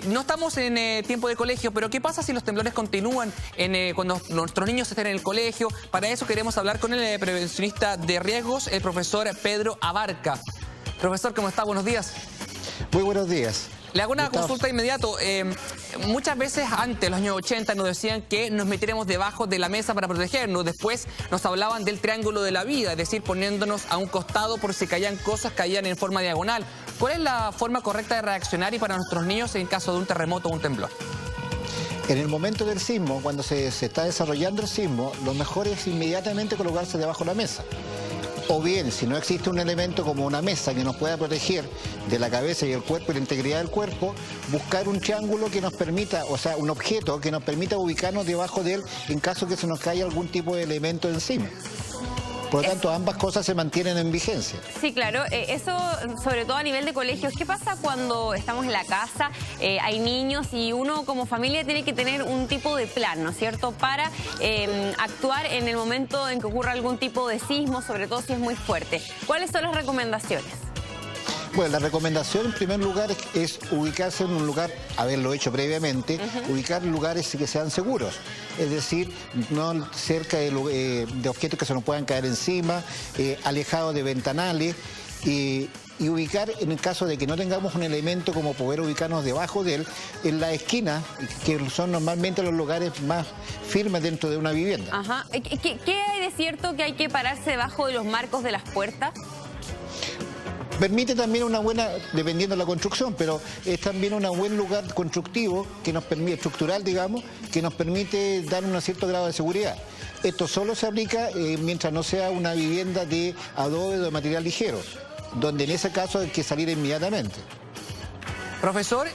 No estamos en tiempo de colegio, pero ¿qué pasa si los temblores continúan cuando nuestros niños estén en el colegio? Para eso queremos hablar con el prevencionista de riesgos, el profesor Pedro Abarca. Profesor, ¿cómo está? Buenos días. Muy buenos días. Le hago una consulta inmediato. Muchas veces antes, en los años 80, nos decían que nos metiéramos debajo de la mesa para protegernos. Después nos hablaban del triángulo de la vida, es decir, poniéndonos a un costado por si caían cosas, caían en forma diagonal. ¿Cuál es la forma correcta de reaccionar y para nuestros niños en caso de un terremoto o un temblor? En el momento del sismo, cuando se está desarrollando el sismo, lo mejor es inmediatamente colocarse debajo de la mesa. O bien, si no existe un elemento como una mesa que nos pueda proteger de la cabeza y el cuerpo y la integridad del cuerpo, buscar un triángulo que nos permita, o sea, un objeto que nos permita ubicarnos debajo de él en caso que se nos caiga algún tipo de elemento encima. Por lo tanto, ambas cosas se mantienen en vigencia. Sí, claro. Eso, sobre todo a nivel de colegios. ¿Qué pasa cuando estamos en la casa, hay niños y uno como familia tiene que tener un tipo de plan, ¿no es cierto?, para actuar en el momento en que ocurra algún tipo de sismo, sobre todo si es muy fuerte. ¿Cuáles son las recomendaciones? Bueno, la recomendación en primer lugar es ubicarse en un lugar, haberlo hecho previamente, ubicar lugares que sean seguros. Es decir, no cerca de objetos que se nos puedan caer encima, alejados de ventanales y ubicar, en el caso de que no tengamos un elemento como poder ubicarnos debajo de él, en la esquina, que son normalmente los lugares más firmes dentro de una vivienda. Ajá. ¿Qué hay de cierto que hay que pararse debajo de los marcos de las puertas? Permite también una buena, dependiendo de la construcción, pero es también un buen lugar constructivo, que nos permite, estructural, digamos, que nos permite dar un cierto grado de seguridad. Esto solo se aplica mientras no sea una vivienda de adobe o de material ligero, donde en ese caso hay que salir inmediatamente. Profesor,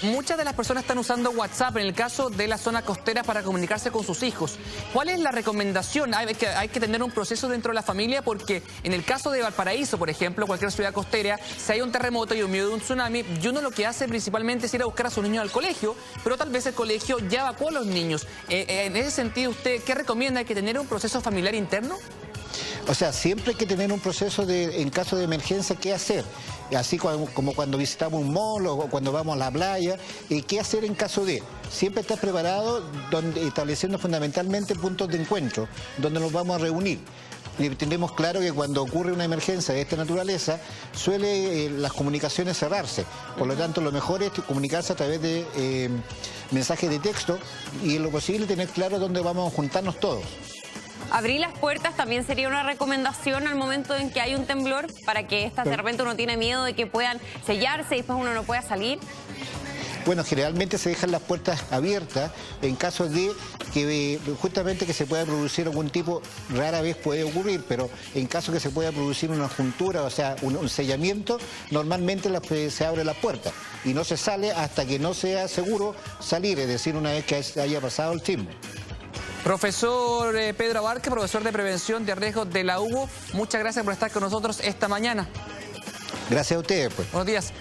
muchas de las personas están usando WhatsApp en el caso de la zona costera para comunicarse con sus hijos. ¿Cuál es la recomendación? Hay que tener un proceso dentro de la familia porque en el caso de Valparaíso, por ejemplo, cualquier ciudad costera, si hay un terremoto y un miedo de un tsunami, y uno lo que hace principalmente es ir a buscar a sus niños al colegio, pero tal vez el colegio ya evacuó a los niños. En ese sentido, ¿usted qué recomienda? ¿Hay que tener un proceso familiar interno? O sea, siempre hay que tener un proceso en caso de emergencia, ¿qué hacer? Así como cuando visitamos un mall o cuando vamos a la playa, ¿qué hacer en caso de? Siempre estar preparado, estableciendo fundamentalmente puntos de encuentro, donde nos vamos a reunir. Y tenemos claro que cuando ocurre una emergencia de esta naturaleza, suele las comunicaciones cerrarse. Por lo tanto, lo mejor es comunicarse a través de mensajes de texto y en lo posible tener claro dónde vamos a juntarnos todos. Abrir las puertas también sería una recomendación al momento en que hay un temblor, para que estas de repente uno tiene miedo de que puedan sellarse y después uno no pueda salir. Bueno, generalmente se dejan las puertas abiertas en caso de que justamente que se pueda producir algún tipo, rara vez puede ocurrir, pero en caso que se pueda producir una juntura, o sea, un sellamiento, normalmente se abre la puerta y no se sale hasta que no sea seguro salir, es decir, una vez que haya pasado el sismo. Profesor Pedro Abarca, profesor de Prevención de Riesgos de la UBO, muchas gracias por estar con nosotros esta mañana. Gracias a ustedes, pues. Buenos días.